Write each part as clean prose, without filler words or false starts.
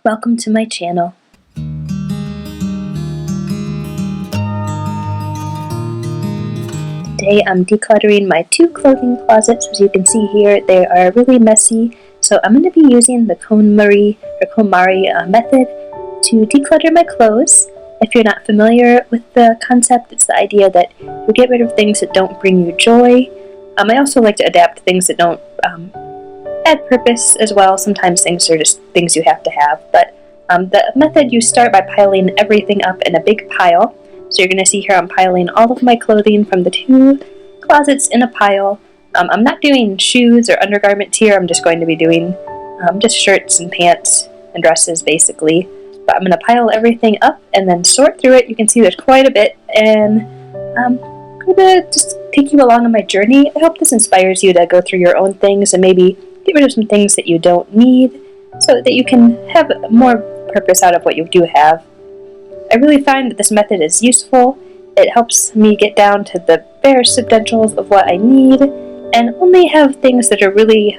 Welcome to my channel. Today I'm decluttering my 2 clothing closets. As you can see here, they are really messy, so I'm going to be using the KonMari method to declutter my clothes. If you're not familiar with the concept, it's the idea that you get rid of things that don't bring you joy. I also like to adapt things that don't add purpose as well. Sometimes things are just things you have to have, but the method, you start by piling everything up in a big pile. So you're going to see here I'm piling all of my clothing from the 2 closets in a pile. I'm not doing shoes or undergarments here. I'm just going to be doing just shirts and pants and dresses basically. But I'm going to pile everything up and then sort through it. You can see there's quite a bit, and I'm going to just take you along on my journey. I hope this inspires you to go through your own things and maybe get rid of some things that you don't need so that you can have more purpose out of what you do have. I really find that this method is useful. It helps me get down to the bare essentials of what I need and only have things that are really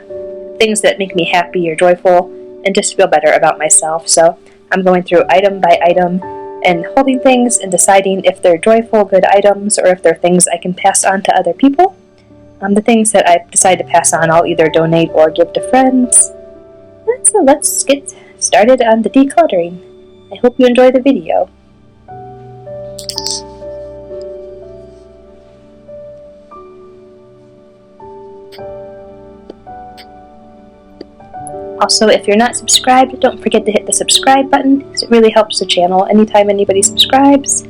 things that make me happy or joyful and just feel better about myself. So I'm going through item by item and holding things and deciding if they're joyful, good items, or if they're things I can pass on to other people. The things that I decide to pass on, I'll either donate or give to friends. And so let's get started on the decluttering. I hope you enjoy the video. Also, if you're not subscribed, don't forget to hit the subscribe button because it really helps the channel anytime anybody subscribes.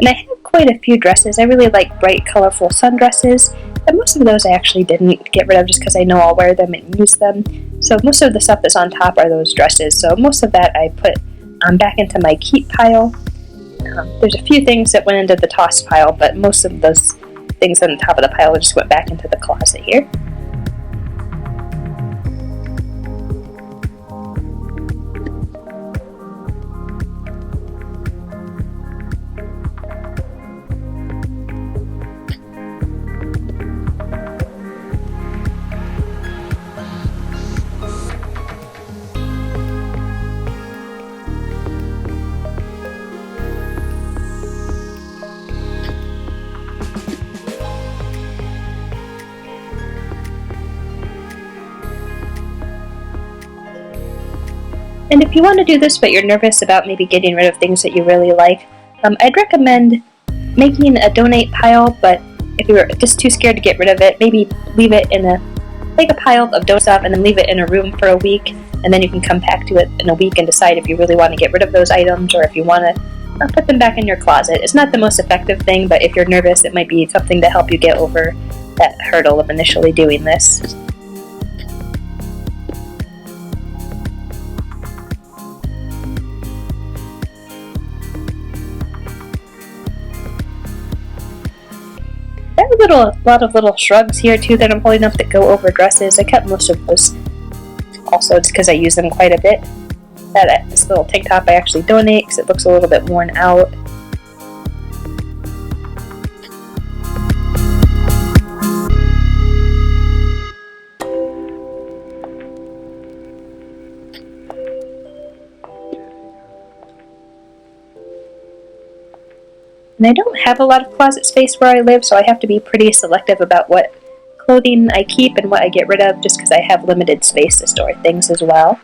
And I have quite a few dresses. I really like bright, colorful sundresses, and most of those I actually didn't get rid of just because I know I'll wear them and use them. So most of the stuff that's on top are those dresses. So most of that I put back into my keep pile. There's a few things that went into the toss pile, but most of those things on the top of the pile just went back into the closet here. And if you want to do this but you're nervous about maybe getting rid of things that you really like, I'd recommend making a donate pile, but if you're just too scared to get rid of it, maybe leave it in make a pile of donate stuff and then leave it in a room for a week, and then you can come back to it in a week and decide if you really want to get rid of those items or if you want to put them back in your closet. It's not the most effective thing, but if you're nervous, it might be something to help you get over that hurdle of initially doing this. I have a lot of little shrugs here too that I'm holding up that go over dresses. I kept most of those also just because I use them quite a bit. This little tank top I actually donate because it looks a little bit worn out. And I don't have a lot of closet space where I live, so I have to be pretty selective about what clothing I keep and what I get rid of just because I have limited space to store things as well.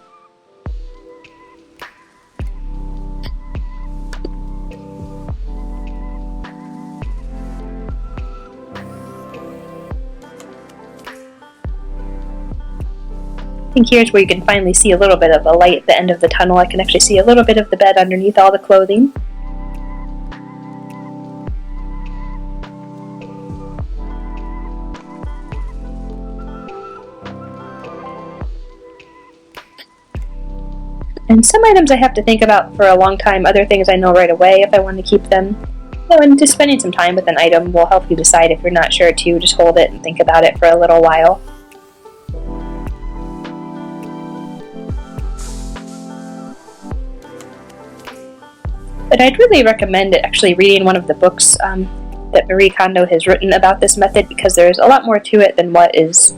I think here's where you can finally see a little bit of a light at the end of the tunnel. I can actually see a little bit of the bed underneath all the clothing. And some items I have to think about for a long time, other things I know right away if I want to keep them. Oh, and just spending some time with an item will help you decide if you're not sure too. Just hold it and think about it for a little while. But I'd really recommend actually reading one of the books that Marie Kondo has written about this method, because there's a lot more to it than what is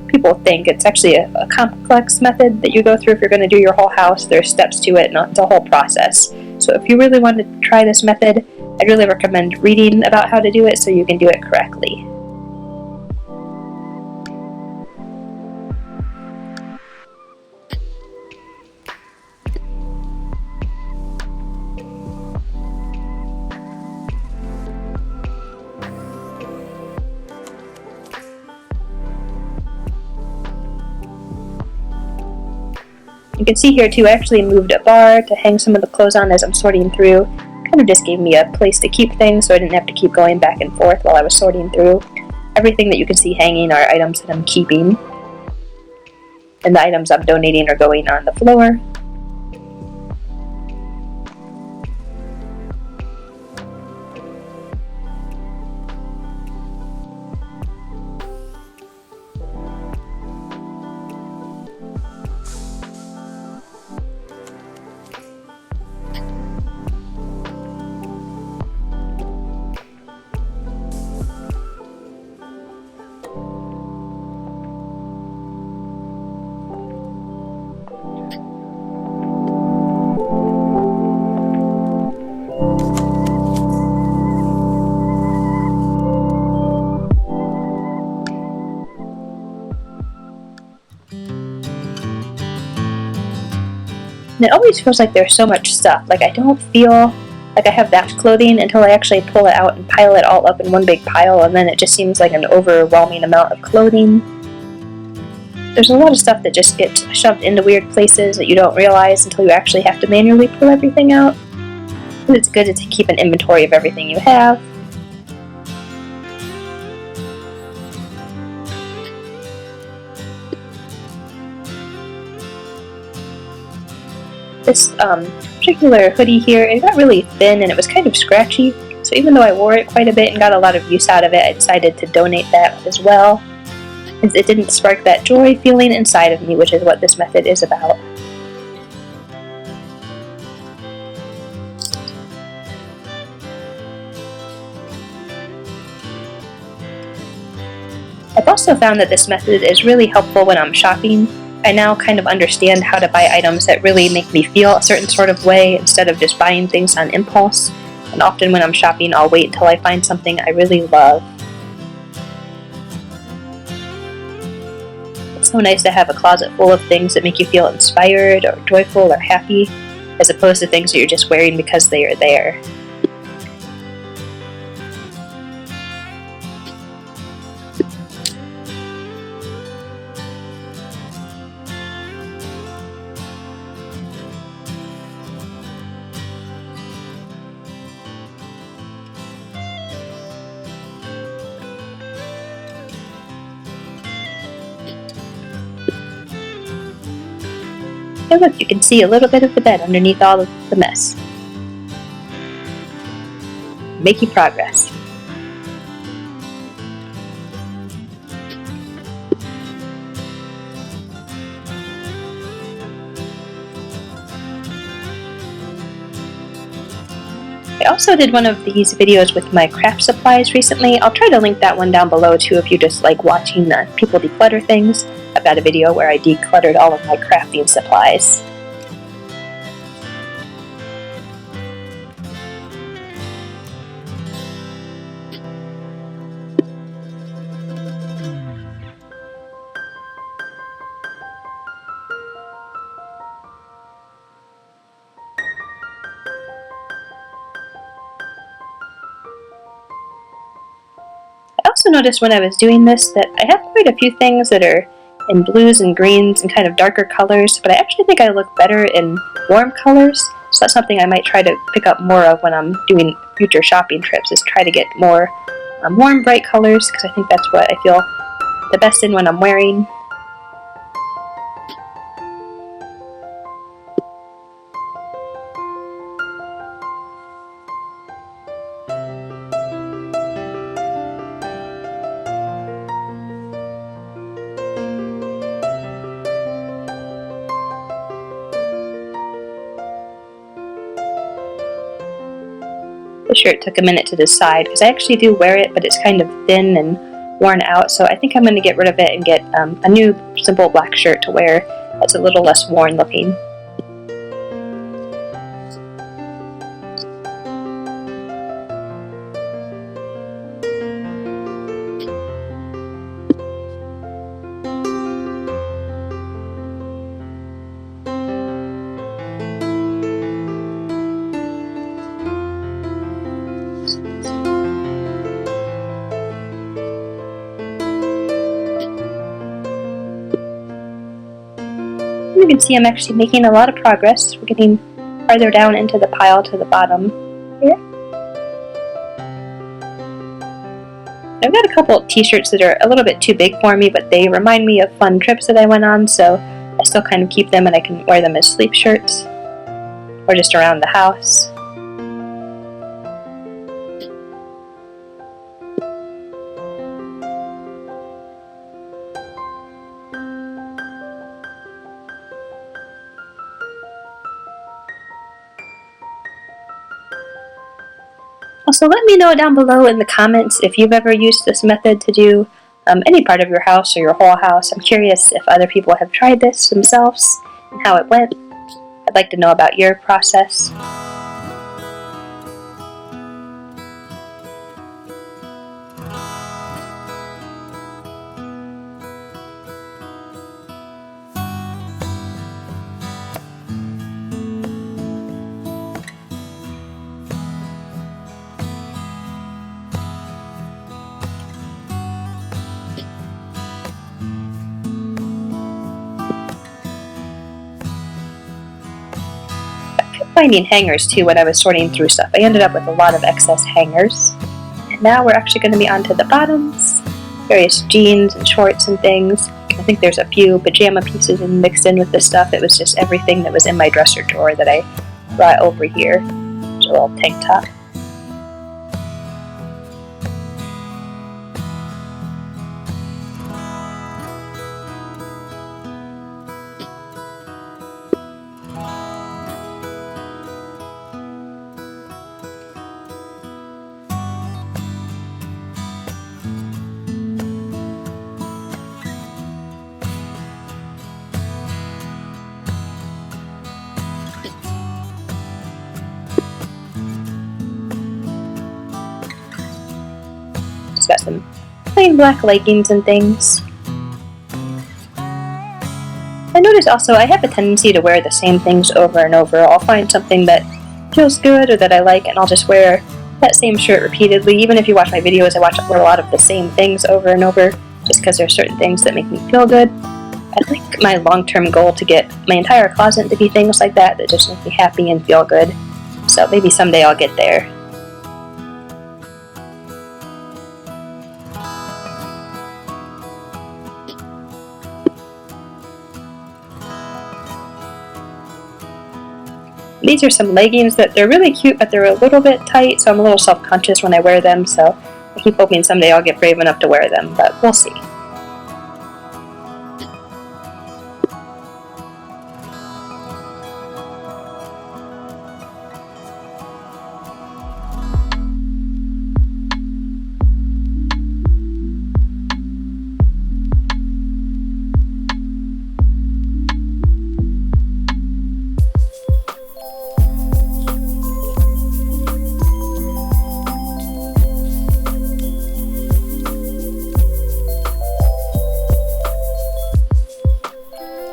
people think. It's actually a complex method that you go through if you're going to do your whole house. There's steps to it, and it's a whole process. So if you really want to try this method, I'd really recommend reading about how to do it so you can do it correctly. You can see here too, I actually moved a bar to hang some of the clothes on as I'm sorting through. Kind of just gave me a place to keep things so I didn't have to keep going back and forth while I was sorting through. Everything that you can see hanging are items that I'm keeping, and the items I'm donating are going on the floor. And it always feels like there's so much stuff. Like, I don't feel like I have that much clothing until I actually pull it out and pile it all up in one big pile, and then it just seems like an overwhelming amount of clothing. There's a lot of stuff that just gets shoved into weird places that you don't realize until you actually have to manually pull everything out. And it's good to keep an inventory of everything you have. This particular hoodie here, it got really thin and it was kind of scratchy, so even though I wore it quite a bit and got a lot of use out of it, I decided to donate that as well, as it didn't spark that joy feeling inside of me, which is what this method is about. I've also found that this method is really helpful when I'm shopping. I now kind of understand how to buy items that really make me feel a certain sort of way instead of just buying things on impulse. And often when I'm shopping, I'll wait until I find something I really love. It's so nice to have a closet full of things that make you feel inspired or joyful or happy, as opposed to things that you're just wearing because they are there. And look, you can see a little bit of the bed underneath all of the mess. Making progress. I also did one of these videos with my craft supplies recently. I'll try to link that one down below too if you just like watching people declutter things. I've got a video where I decluttered all of my crafting supplies. I also noticed when I was doing this that I have quite a few things that are in blues and greens and kind of darker colors, but I actually think I look better in warm colors, so that's something I might try to pick up more of when I'm doing future shopping trips, is try to get more warm, bright colors, because I think that's what I feel the best in when I'm wearing. t-shirt took a minute to decide, because I actually do wear it, but it's kind of thin and worn out, so I think I'm going to get rid of it and get a new simple black shirt to wear that's a little less worn looking. You can see I'm actually making a lot of progress. We're getting farther down into the pile to the bottom here. I've got a couple of t-shirts that are a little bit too big for me, but they remind me of fun trips that I went on, so I still kind of keep them and I can wear them as sleep shirts or just around the house. Also, let me know down below in the comments if you've ever used this method to do any part of your house or your whole house. I'm curious if other people have tried this themselves and how it went. I'd like to know about your process. Finding hangers too when I was sorting through stuff. I ended up with a lot of excess hangers. And now we're actually going to be onto the bottoms. Various jeans and shorts and things. I think there's a few pajama pieces mixed in with this stuff. It was just everything that was in my dresser drawer that I brought over here. There's a little tank top. Just got some plain black leggings and things. I noticed also I have a tendency to wear the same things over and over. I'll find something that feels good or that I like and I'll just wear that same shirt repeatedly. Even if you watch my videos, I wear a lot of the same things over and over just because there are certain things that make me feel good. I'd like my long-term goal to get my entire closet to be things like that just make me happy and feel good. So maybe someday I'll get there. These are some leggings that they're really cute, but they're a little bit tight, so I'm a little self-conscious when I wear them, so I keep hoping someday I'll get brave enough to wear them, but we'll see.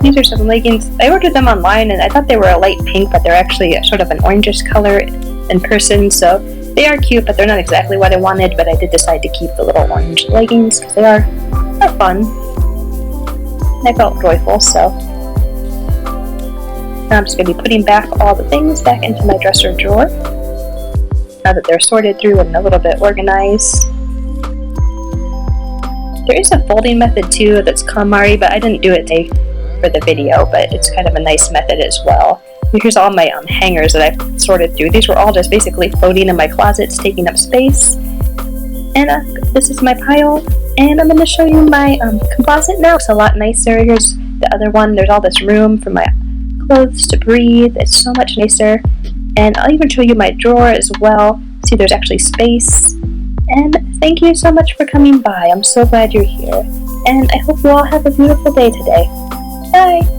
These are some leggings. I ordered them online and I thought they were a light pink, but they're actually sort of an orangish color in person, so they are cute, but they're not exactly what I wanted, but I did decide to keep the little orange leggings because they are fun. And I felt joyful, so now I'm just going to be putting back all the things back into my dresser drawer now that they're sorted through and a little bit organized. There is a folding method too that's KonMari, but I didn't do it for the video, but it's kind of a nice method as well. And here's all my hangers that I've sorted through. These were all just basically floating in my closets, taking up space. And this is my pile, and I'm going to show you my closet now. It's a lot nicer. Here's the other one. There's all this room for my clothes to breathe. It's so much nicer. And I'll even show you my drawer as well. See, there's actually space. And thank you so much for coming by. I'm so glad you're here. And I hope you all have a beautiful day today. Bye!